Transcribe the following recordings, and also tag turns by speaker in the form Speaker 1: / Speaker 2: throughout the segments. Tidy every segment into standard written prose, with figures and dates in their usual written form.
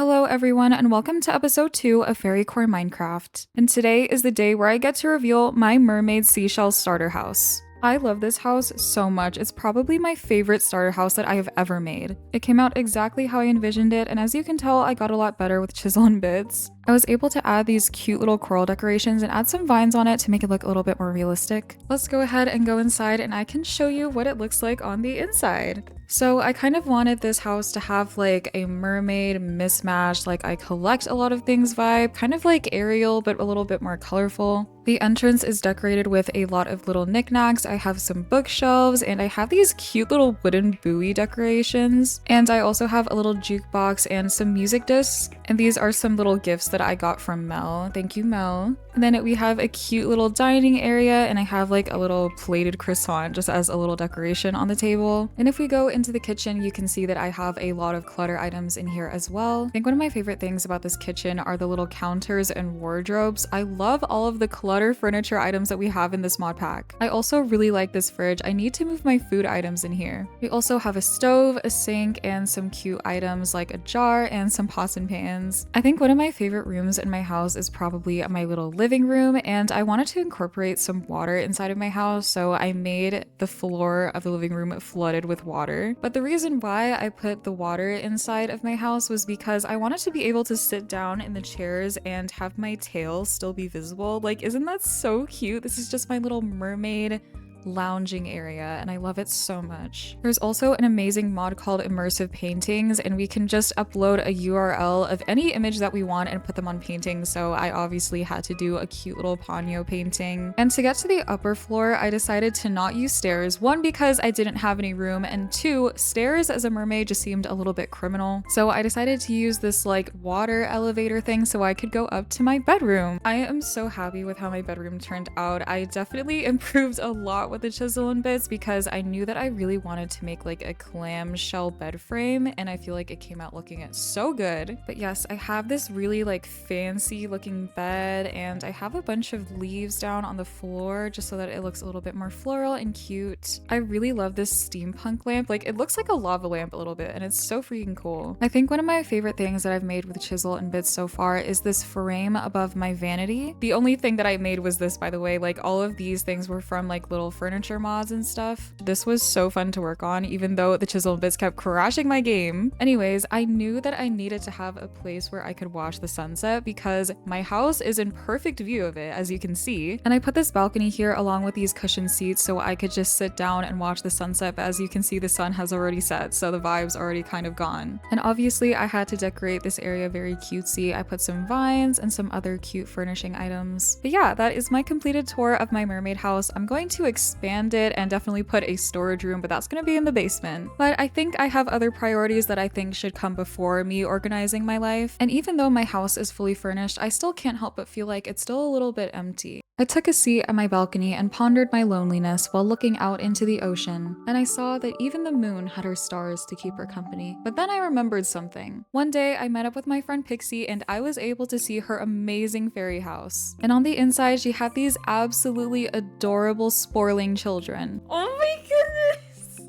Speaker 1: Hello everyone and welcome to episode 2 of Fairycore Minecraft. And today is the day where I get to reveal my Mermaid Seashell starter house. I love this house so much. It's probably my favorite starter house that I have ever made. It came out exactly how I envisioned it, and as you can tell, I got a lot better with chisel and bits. I was able to add these cute little coral decorations and add some vines on it to make it look a little bit more realistic. Let's go ahead and go inside and I can show you what it looks like on the inside. So I kind of wanted this house to have like a mermaid mismatch, like I collect a lot of things vibe, kind of like Ariel, but a little bit more colorful. The entrance is decorated with a lot of little knickknacks. I have some bookshelves and I have these cute little wooden Bowie decorations. And I also have a little jukebox and some music discs. And these are some little gifts that I got from Mel. Thank you, Mel. And then we have a cute little dining area and I have like a little plated croissant just as a little decoration on the table. And if we go into the kitchen, you can see that I have a lot of clutter items in here as well. I think one of my favorite things about this kitchen are the little counters and wardrobes. I love all of the clutter furniture items that we have in this mod pack. I also really like this fridge. I need to move my food items in here. We also have a stove, a sink, and some cute items like a jar and some pots and pans. I think one of my favorite rooms in my house is probably my little living room, and I wanted to incorporate some water inside of my house, so I made the floor of the living room flooded with water. But the reason why I put the water inside of my house was because I wanted to be able to sit down in the chairs and have my tail still be visible. Like, isn't that so cute? This is just my little mermaid lounging area and I love it so much. There's also an amazing mod called Immersive Paintings and we can just upload a URL of any image that we want and put them on paintings, so I obviously had to do a cute little Ponyo painting. And to get to the upper floor, I decided to not use stairs. One, because I didn't have any room, and two, stairs as a mermaid just seemed a little bit criminal. So I decided to use this like water elevator thing so I could go up to my bedroom. I am so happy with how my bedroom turned out. I definitely improved a lot with the chisel and bits because I knew that I really wanted to make like a clamshell bed frame, and I feel like it came out looking so good. But yes, I have this really like fancy looking bed and I have a bunch of leaves down on the floor just so that it looks a little bit more floral and cute. I really love this steampunk lamp. Like, it looks like a lava lamp a little bit and it's so freaking cool. I think one of my favorite things that I've made with chisel and bits so far is this frame above my vanity. The only thing that I made was this, by the way. Like, all of these things were from like little furniture mods and stuff. This was so fun to work on, even though the chisel and bits kept crashing my game. Anyways, I knew that I needed to have a place where I could watch the sunset because my house is in perfect view of it, as you can see. And I put this balcony here along with these cushioned seats so I could just sit down and watch the sunset, but as you can see, the sun has already set, so the vibe's already kind of gone. And obviously I had to decorate this area very cutesy. I put some vines and some other cute furnishing items. But yeah, that is my completed tour of my mermaid house. I'm going to expand it and definitely put a storage room, but that's going to be in the basement. But I think I have other priorities that I think should come before me organizing my life. And even though my house is fully furnished, I still can't help but feel like it's still a little bit empty. I took a seat at my balcony and pondered my loneliness while looking out into the ocean, and I saw that even the moon had her stars to keep her company. But then I remembered something. One day I met up with my friend Pixie and I was able to see her amazing fairy house. And on the inside she had these absolutely adorable sporling children. Oh my goodness!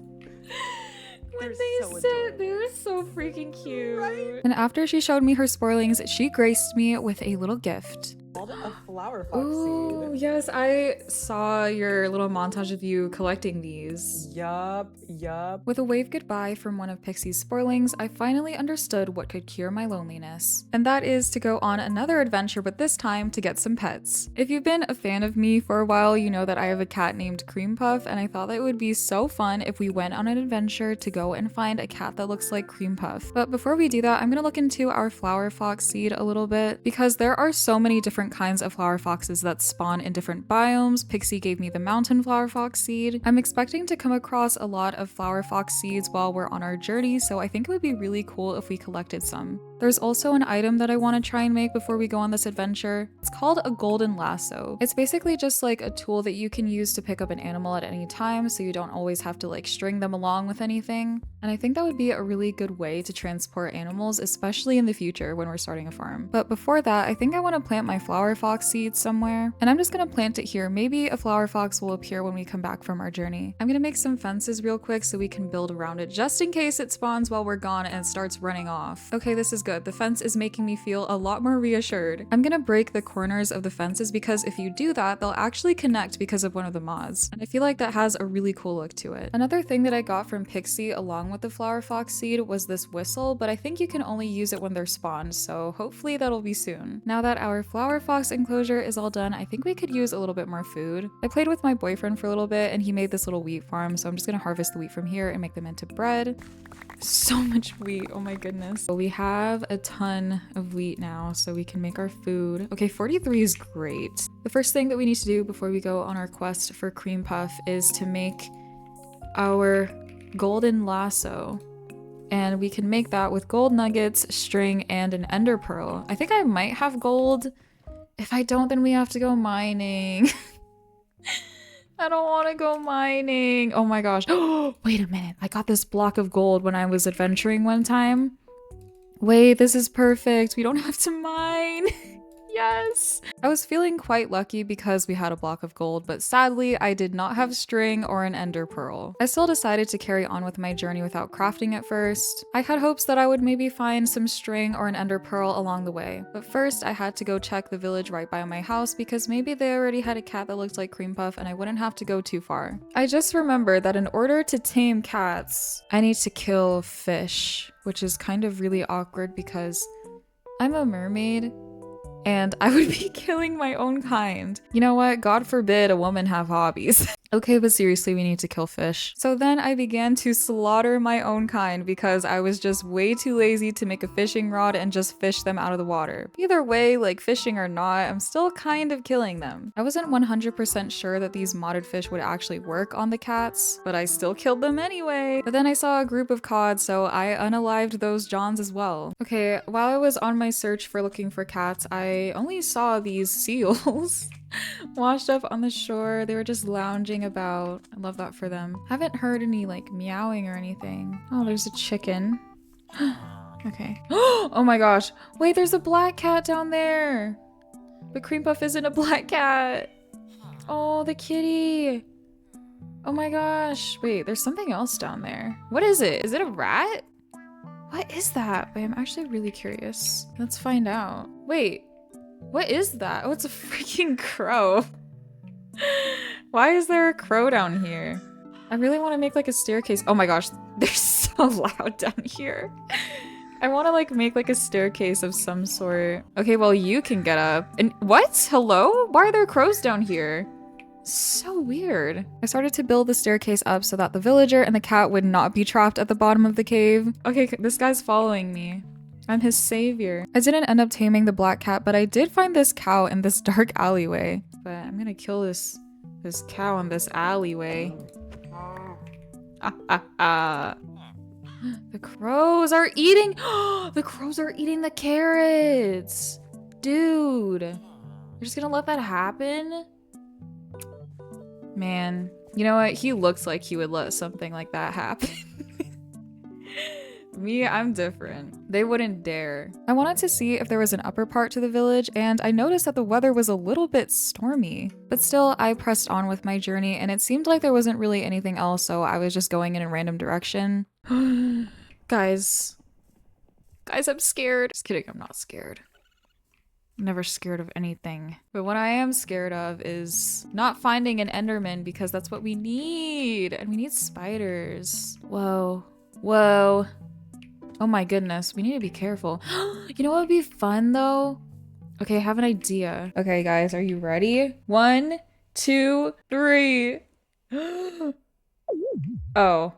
Speaker 1: When they were so freaking cute. Right? And after she showed me her sporlings, she graced me with a little gift.
Speaker 2: A flower fox
Speaker 1: Ooh,
Speaker 2: seed.
Speaker 1: yes, I saw your little montage of you collecting these.
Speaker 2: Yup.
Speaker 1: With a wave goodbye from one of Pixie's sporlings, I finally understood what could cure my loneliness. And that is to go on another adventure, but this time to get some pets. If you've been a fan of me for a while, you know that I have a cat named Cream Puff, and I thought that it would be so fun if we went on an adventure to go and find a cat that looks like Cream Puff. But before we do that, I'm gonna look into our flower fox seed a little bit, because there are so many different kinds of flower foxes that spawn in different biomes. Pixie gave me the mountain flower fox seed. I'm expecting to come across a lot of flower fox seeds while we're on our journey, so I think it would be really cool if we collected some. There's also an item that I want to try and make before we go on this adventure. It's called a golden lasso. It's basically just like a tool that you can use to pick up an animal at any time, so you don't always have to like string them along with anything. And I think that would be a really good way to transport animals, especially in the future when we're starting a farm. But before that, I think I want to plant my flower fox seed somewhere. And I'm just gonna plant it here. Maybe a flower fox will appear when we come back from our journey. I'm gonna make some fences real quick so we can build around it just in case it spawns while we're gone and it starts running off. Okay, this is good. The fence is making me feel a lot more reassured. I'm gonna break the corners of the fences because if you do that, they'll actually connect because of one of the mods. And I feel like that has a really cool look to it. Another thing that I got from Pixie along with the flower fox seed was this whistle, but I think you can only use it when they're spawned, so hopefully that'll be soon. Now that our flower fox enclosure is all done, I think we could use a little bit more food. I played with my boyfriend for a little bit and he made this little wheat farm, so I'm just gonna harvest the wheat from here and make them into bread. So much wheat, oh my goodness. But we have a ton of wheat now, so we can make our food. Okay, 43 is great. The first thing that we need to do before we go on our quest for cream puff is to make our golden lasso. And we can make that with gold nuggets, string, and an ender pearl. I think I might have gold. If I don't, then we have to go mining. I don't want to go mining. Oh my gosh. Wait a minute. I got this block of gold when I was adventuring one time. Wait, this is perfect. We don't have to mine. Yes! I was feeling quite lucky because we had a block of gold, but sadly I did not have string or an ender pearl. I still decided to carry on with my journey without crafting at first. I had hopes that I would maybe find some string or an ender pearl along the way, but first I had to go check the village right by my house because maybe they already had a cat that looked like Cream Puff and I wouldn't have to go too far. I just remembered that in order to tame cats, I need to kill fish, which is kind of really awkward because I'm a mermaid and I would be killing my own kind. You know what? God forbid a woman have hobbies. Okay, but seriously, we need to kill fish. So then I began to slaughter my own kind because I was just way too lazy to make a fishing rod and just fish them out of the water. Either way, like fishing or not, I'm still kind of killing them. I wasn't 100% sure that these modded fish would actually work on the cats, but I still killed them anyway. But then I saw a group of cod, so I unalived those Johns as well. Okay, while I was on my search for looking for cats, I only saw these seals. Washed up on the shore. They were just lounging about. I love that for them. Haven't heard any like meowing or anything. Oh, there's a chicken. Okay. Oh my gosh. Wait, there's a black cat down there. But Cream Puff isn't a black cat. Oh, the kitty. Oh my gosh. Wait, there's something else down there. What is it? Is it a rat? What is that? Wait, I'm actually really curious. Let's find out. Wait. What is that? Oh, it's a freaking crow. Why is there a crow down here? I really want to make like a staircase. Oh my gosh, they're so loud down here. I want to like make like a staircase of some sort. Okay, well you can get up. And what? Hello? Why are there crows down here? So weird. I started to build the staircase up so that the villager and the cat would not be trapped at the bottom of the cave. Okay, this guy's following me. I'm his savior. I didn't end up taming the black cat, but I did find this cow in this dark alleyway. But I'm gonna kill this cow in this alleyway. The crows are eating. The crows are eating the carrots. Dude, you're just gonna let that happen? Man, you know what? He looks like he would let something like that happen. Me, I'm different. They wouldn't dare. I wanted to see if there was an upper part to the village, and I noticed that the weather was a little bit stormy. But still, I pressed on with my journey, and it seemed like there wasn't really anything else, so I was just going in a random direction. Guys, I'm scared. Just kidding, I'm not scared. I'm never scared of anything. But what I am scared of is not finding an Enderman because that's what we need. And we need spiders. Whoa. Whoa. Oh my goodness, we need to be careful. You know what would be fun though? Okay, I have an idea. Okay guys, are you ready? 1, 2, 3. Oh. Oh,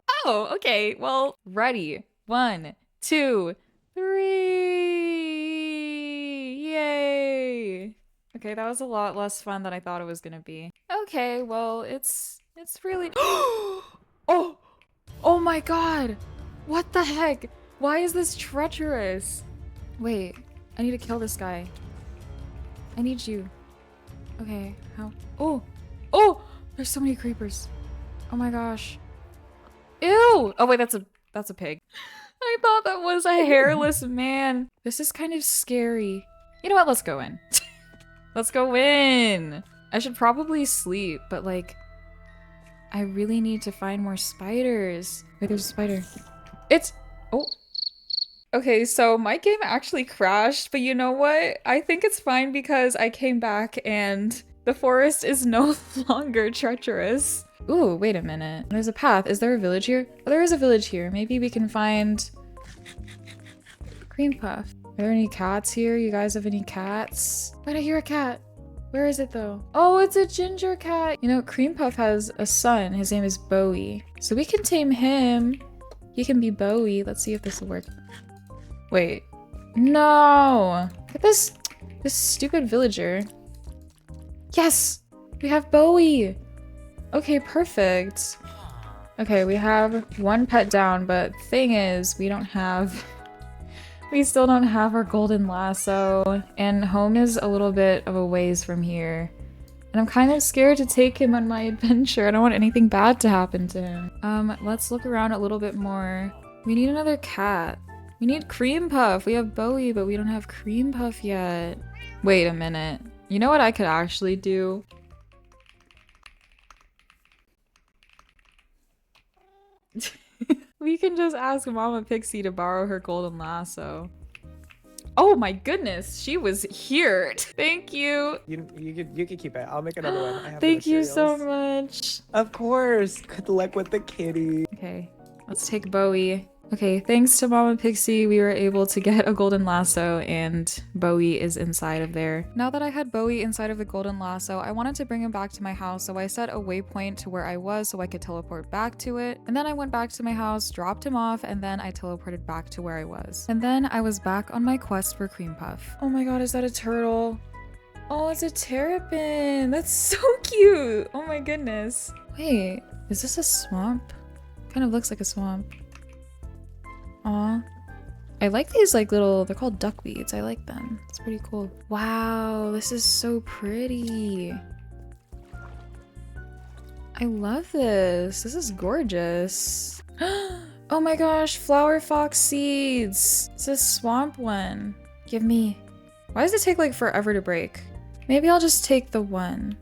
Speaker 1: okay, well, ready. 1, 2, 3. Yay. Okay, that was a lot less fun than I thought it was gonna be. Okay, well, it's really. Oh! Oh my god! What the heck? Why is this treacherous? Wait, I need to kill this guy. I need you. Okay, how? Oh! Oh! There's so many creepers. Oh my gosh. Ew! Oh wait, that's a pig. I thought that was a hairless man. This is kind of scary. You know what? Let's go in. Let's go in. I should probably sleep, but like, I really need to find more spiders. Wait, there's a spider. Oh. Okay, so my game actually crashed, but you know what? I think it's fine because I came back and the forest is no longer treacherous. Ooh, wait a minute. There's a path. Is there a village here? Oh, there is a village here. Maybe we can find cream puff. Are there any cats here? You guys have any cats? Wait, I hear a cat. Where is it though? Oh, it's a ginger cat. You know, Cream Puff has a son. His name is Bowie. So we can tame him. He can be Bowie. Let's see if this will work. Wait. No! Look at this stupid villager. Yes! We have Bowie! Okay, perfect. Okay, we have one pet down, but thing is, we still don't have our golden lasso, and home is a little bit of a ways from here. And I'm kind of scared to take him on my adventure. I don't want anything bad to happen to him. Let's look around a little bit more. We need another cat. We need Cream Puff. We have Bowie, but we don't have Cream Puff yet. Wait a minute. You know what I could actually do? We can just ask Mama Pixie to borrow her golden lasso. Oh my goodness, she was here. Thank you.
Speaker 2: You can keep it. I'll make another one. I have
Speaker 1: Thank you so much.
Speaker 2: Of course. Good luck with the kitty.
Speaker 1: Okay, let's take Bowie. Okay, thanks to Mama Pixie, we were able to get a golden lasso and Bowie is inside of there. Now that I had Bowie inside of the golden lasso, I wanted to bring him back to my house, so I set a waypoint to where I was so I could teleport back to it. And then I went back to my house, dropped him off, and then I teleported back to where I was. And then I was back on my quest for Cream Puff. Oh my god, is that a turtle? Oh, it's a terrapin! That's so cute! Oh my goodness. Wait, is this a swamp? Kind of looks like a swamp. Aw. I like these like little, they're called duckweeds. I like them. It's pretty cool. Wow, this is so pretty. I love this. This is gorgeous. Oh my gosh, flower fox seeds. It's a swamp one. Give me. Why does it take like forever to break? Maybe I'll just take the one.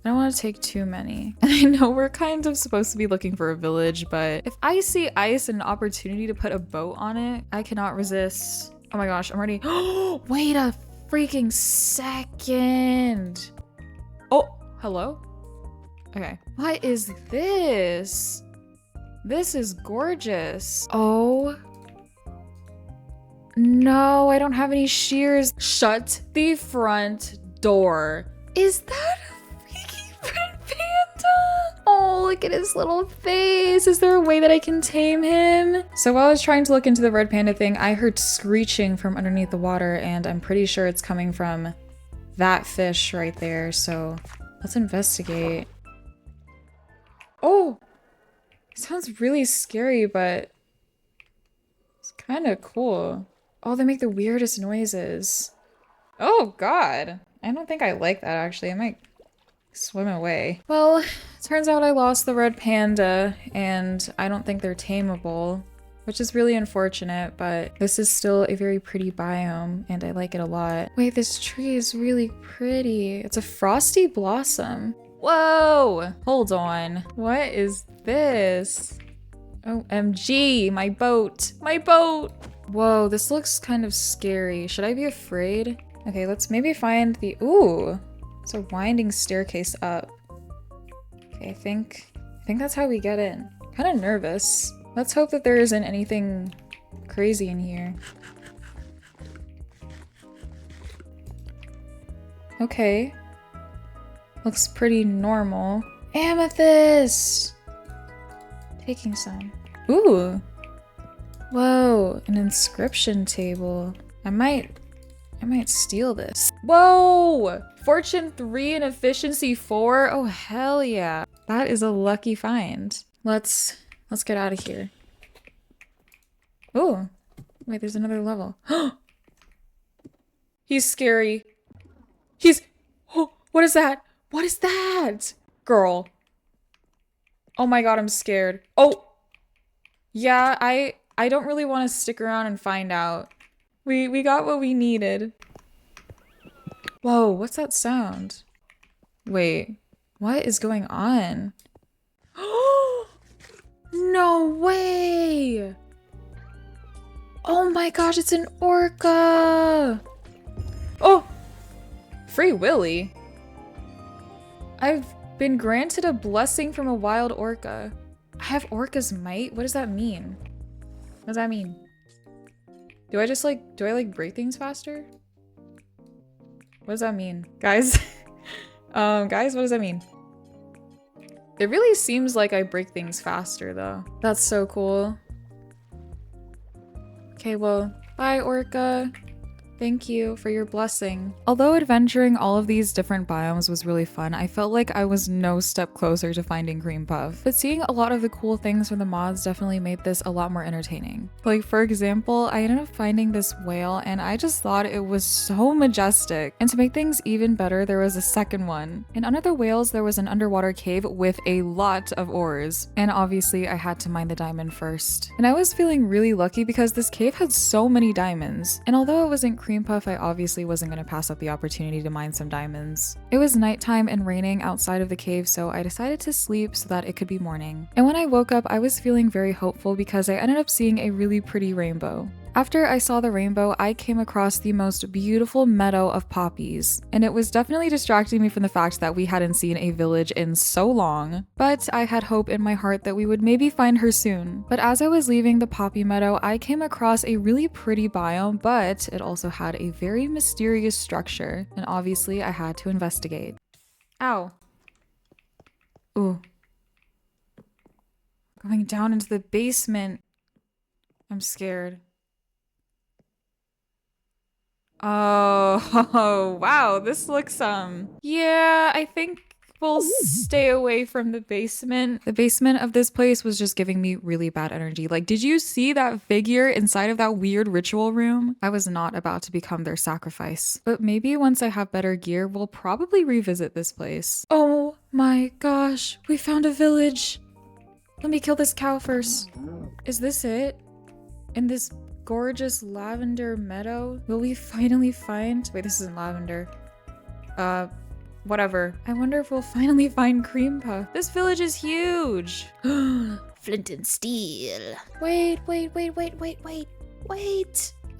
Speaker 1: I don't want to take too many. And I know we're kind of supposed to be looking for a village, but if I see ice and an opportunity to put a boat on it, I cannot resist. Oh my gosh, I'm already. Wait a freaking second. Oh, hello? Okay. What is this? This is gorgeous. Oh. No, I don't have any shears. Shut the front door. Is that red panda? Oh, look at his little face. Is there a way that I can tame him? So while I was trying to look into the red panda thing, I heard screeching from underneath the water, and I'm pretty sure it's coming from that fish right there. So let's investigate. Oh, it sounds really scary, but it's kind of cool. Oh, they make the weirdest noises. Oh God, I don't think I like that actually. I might swim away. Well, turns out I lost the red panda and I don't think they're tameable, which is really unfortunate, but this is still a very pretty biome and I like it a lot. Wait, this tree is really pretty. It's a frosty blossom. Whoa, hold on. What is this? OMG, my boat, my boat. Whoa, this looks kind of scary. Should I be afraid? Okay, let's maybe find the, ooh. It's a winding staircase up. Okay, I think that's how we get in. Kind of nervous. Let's hope that there isn't anything crazy in here. Okay. Looks pretty normal. Amethyst! Taking some. Ooh. Whoa, an inscription table. I might steal this. Whoa! Fortune 3 and efficiency 4? Oh, hell yeah. That is a lucky find. Let's get out of here. Oh, wait, there's another level. He's scary. Oh, what is that? What is that? Girl. Oh my God, I'm scared. Oh, yeah, I don't really want to stick around and find out. We got what we needed. Whoa, what's that sound? Wait, what is going on? No way! Oh my gosh, it's an orca! Oh! Free Willy? I've been granted a blessing from a wild orca. I have orca's might? What does that mean? What does that mean? Do I break things faster? What does that mean? Guys? Guys, what does that mean? It really seems like I break things faster though. That's so cool. Okay, well, bye orca. Thank you for your blessing. Although adventuring all of these different biomes was really fun, I felt like I was no step closer to finding Cream Puff. But seeing a lot of the cool things from the mods definitely made this a lot more entertaining. Like for example, I ended up finding this whale and I just thought it was so majestic. And to make things even better, there was a second one. And under the whales, there was an underwater cave with a lot of ores. And obviously I had to mine the diamond first. And I was feeling really lucky because this cave had so many diamonds. And although it wasn't Cream Puff, I obviously wasn't going to pass up the opportunity to mine some diamonds. It was nighttime and raining outside of the cave, so I decided to sleep so that it could be morning. And when I woke up, I was feeling very hopeful because I ended up seeing a really pretty rainbow. After I saw the rainbow, I came across the most beautiful meadow of poppies, and it was definitely distracting me from the fact that we hadn't seen a village in so long, but I had hope in my heart that we would maybe find her soon. But as I was leaving the poppy meadow, I came across a really pretty biome, but it also had a very mysterious structure, and obviously I had to investigate. Ow. Ooh. Going down into the basement. I'm scared. Oh, wow, this looks, yeah, I think we'll stay away from the basement. The basement of this place was just giving me really bad energy. Like, did you see that figure inside of that weird ritual room? I was not about to become their sacrifice. But maybe once I have better gear, we'll probably revisit this place. Oh my gosh, we found a village. Let me kill this cow first. Is this it? In this gorgeous lavender meadow? Will we finally find— wait, this isn't lavender. Whatever. I wonder if we'll finally find Cream Puff. This village is huge.
Speaker 3: Flint and steel.
Speaker 1: Wait.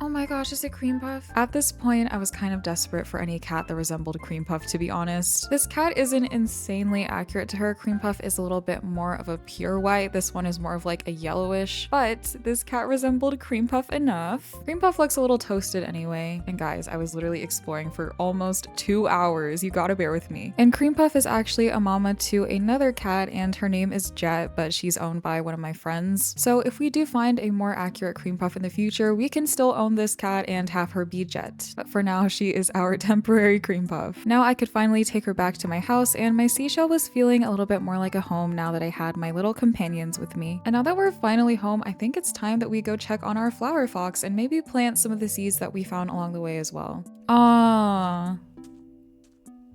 Speaker 1: Oh my gosh, is it Cream Puff? At this point, I was kind of desperate for any cat that resembled Cream Puff, to be honest. This cat isn't insanely accurate to her. Cream Puff is a little bit more of a pure white. This one is more of like a yellowish, but this cat resembled Cream Puff enough. Cream Puff looks a little toasted anyway. And guys, I was literally exploring for almost 2 hours. You gotta bear with me. And Cream Puff is actually a mama to another cat, and her name is Jet, but she's owned by one of my friends. So if we do find a more accurate Cream Puff in the future, we can still own this cat and have her be Jet. But for now, she is our temporary Cream Puff. Now I could finally take her back to my house, and my seashell was feeling a little bit more like a home now that I had my little companions with me. And now that we're finally home, I think it's time that we go check on our flower fox and maybe plant some of the seeds that we found along the way as well. Ah.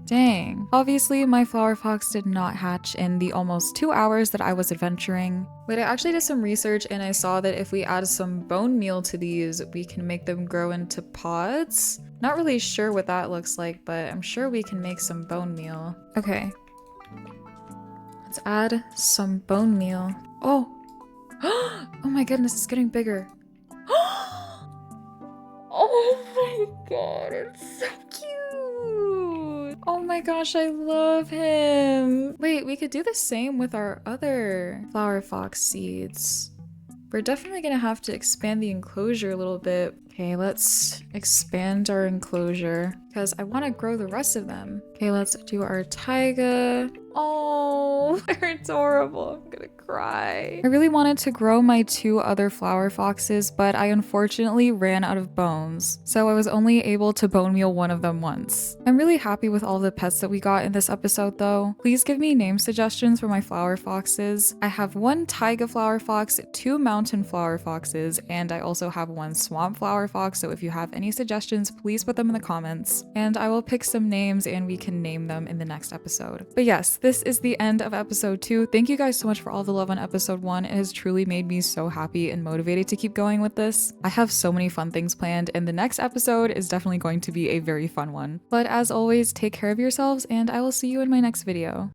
Speaker 1: Dang. Obviously, my flower fox did not hatch in the almost 2 hours that I was adventuring. Wait, I actually did some research and I saw that if we add some bone meal to these, we can make them grow into pods. Not really sure what that looks like, but I'm sure we can make some bone meal. Okay. Let's add some bone meal. Oh. Oh my goodness, it's getting bigger. Oh my god, it's so cute. Oh my gosh, I love him. Wait, we could do the same with our other flower fox seeds. We're definitely gonna have to expand the enclosure a little bit. Okay, let's expand our enclosure because I want to grow the rest of them. Okay, let's do our taiga. Oh, they're adorable. I'm gonna cry. I really wanted to grow my 2 other flower foxes, but I unfortunately ran out of bones, so I was only able to bone meal one of them once. I'm really happy with all the pets that we got in this episode though. Please give me name suggestions for my flower foxes. I have 1 taiga flower fox, 2 mountain flower foxes, and I also have 1 swamp flower fox, so if you have any suggestions, please put them in the comments, and I will pick some names and we can name them in the next episode. But yes, this is the end of episode 2. Thank you guys so much for all the love on episode 1. It has truly made me so happy and motivated to keep going with this. I have so many fun things planned, and the next episode is definitely going to be a very fun one. But as always, take care of yourselves, and I will see you in my next video.